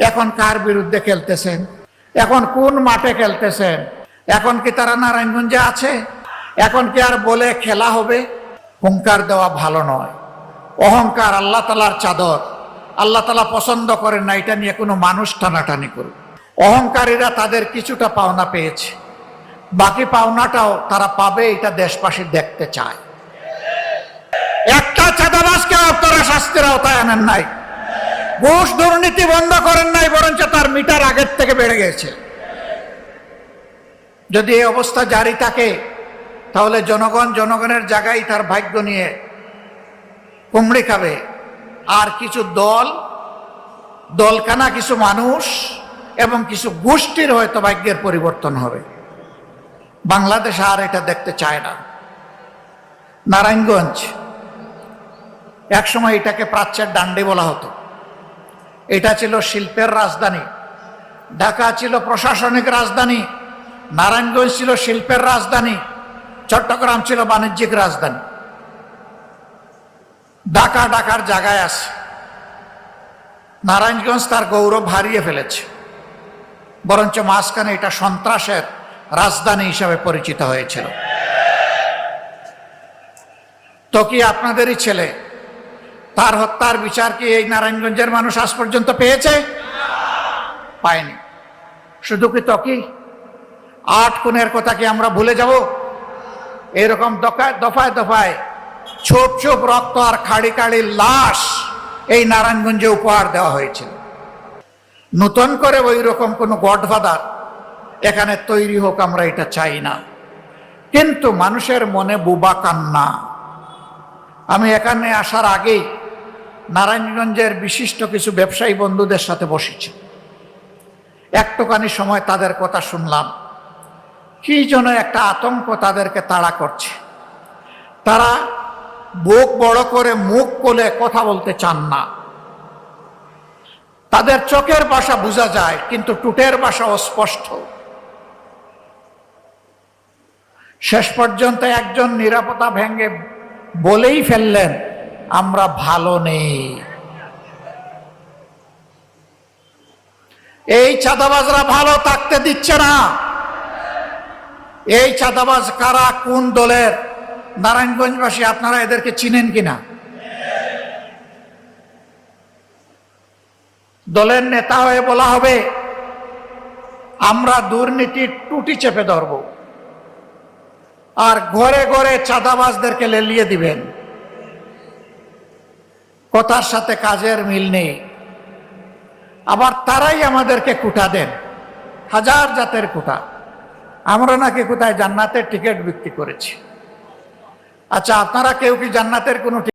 এখন কার বিরুদ্ধে খেলতেছেন? এখন কোন মাঠে খেলতেছেন? এখন কি তারা নারায়ণগঞ্জে আছে? এখন কি আর বলে খেলা হবে? হুঙ্কার দেওয়া ভালো নয়। অহংকার আল্লাহ তাআলার চাদর, আল্লাহ তাআলা পছন্দ করেন না এটা নিয়ে কোনো মানুষ টানাটানি করুক। অহংকারীরা তাদের কিছুটা পাওনা পেয়েছে, বাকি পাওনাটাও তারা পাবে, এটা দেশবাসী দেখতে চায়। একটা চাঁদাবাজকে আপনারা শাস্তির আওতায় আনেন নাই, ঘুষ দুর্নীতি বন্ধ করেন নাই, বরঞ্চ তার মিটার আগের থেকে বেড়ে গেছে। যদি এই অবস্থা জারি থাকে তাহলে জনগণের জায়গায় তার ভাগ্য নিয়ে কুমড়ি খাবে। আর কিছু দলকানা কিছু মানুষ এবং কিছু গোষ্ঠীর হয়তো ভাগ্যের পরিবর্তন হবে। বাংলাদেশ আর এটা দেখতে চায় না। নারায়ণগঞ্জ একসময় এটাকে প্রাচ্যের ডান্ডি বলা হতো। এটা ছিল শিল্পের রাজধানী, ঢাকা ছিল প্রশাসনিক রাজধানী, নারায়ণগঞ্জ ছিল শিল্পের রাজধানী, চট্টগ্রাম ছিল বাণিজ্যিক রাজধানী। ঢাকার জায়গায় আছে, নারায়ণগঞ্জ তার গৌরব হারিয়ে ফেলেছে, বরঞ্চ মাঝখানে এটা সন্ত্রাসের রাজধানী হিসাবে পরিচিত হয়েছিল। তো কি আপনাদেরই ছেলে, তার হত্যার বিচার কি এই নারায়ণগঞ্জের মানুষ আজ পর্যন্ত পেয়েছে? পায়নি। শুধু কি তকি 8 খুনের কথা কি আমরা ভুলে যাব? এরকম দফায় দফায় ছোপ ছোপ রক্ত আর খাড়ি খাড়ি লাশ এই নারায়ণগঞ্জে উপহার দেওয়া হয়েছিল। নতুন করে ওই রকম কোনো গডফাদার এখানে তৈরি হোক, আমরা এটা চাই না। কিন্তু মানুষের মনে বুবা কান্না। আমি এখানে আসার আগেই নারায়ণগঞ্জের বিশিষ্ট কিছু ব্যবসায়ী বন্ধুদের সাথে বসেছি। একটুখানি সময় তাদের কথা শুনলাম, কি যেন একটা আতঙ্ক তাদেরকে তাড়া করছে। তারা বুক বড় করে মুখ খুলে কথা বলতে চান না। তাদের চোখের ভাষা বোঝা যায়, কিন্তু টুটের ভাষা অস্পষ্ট। শেষ পর্যন্ত একজন নিরাপত্তা ভেঙে বলেই ফেললেন, আমরা ভালো নেই। এই চাঁদাবাজরা ভালো থাকতে দিচ্ছে না। এই চাঁদাবাজ কারা, কোন দলের? নারায়ণগঞ্জবাসী আপনারা এদেরকে চিনেন কিনা? দলের নেতা হয়ে বলা হবে আমরা দুর্নীতির টুটি চেপে ধরব, আর ঘরে ঘরে চাঁদাবাজদেরকে লেলিয়ে দিবেন। কথার সাথে কাজের মিল নেই। আবার তারাই আমাদেরকে কুটা দেন, হাজার জাতের কুটা। আমরা নাকি কোথায় জান্নাতের টিকিট বিক্রি করেছি। আচ্ছা, আপনারা কেউ কি জান্নাতের কোনো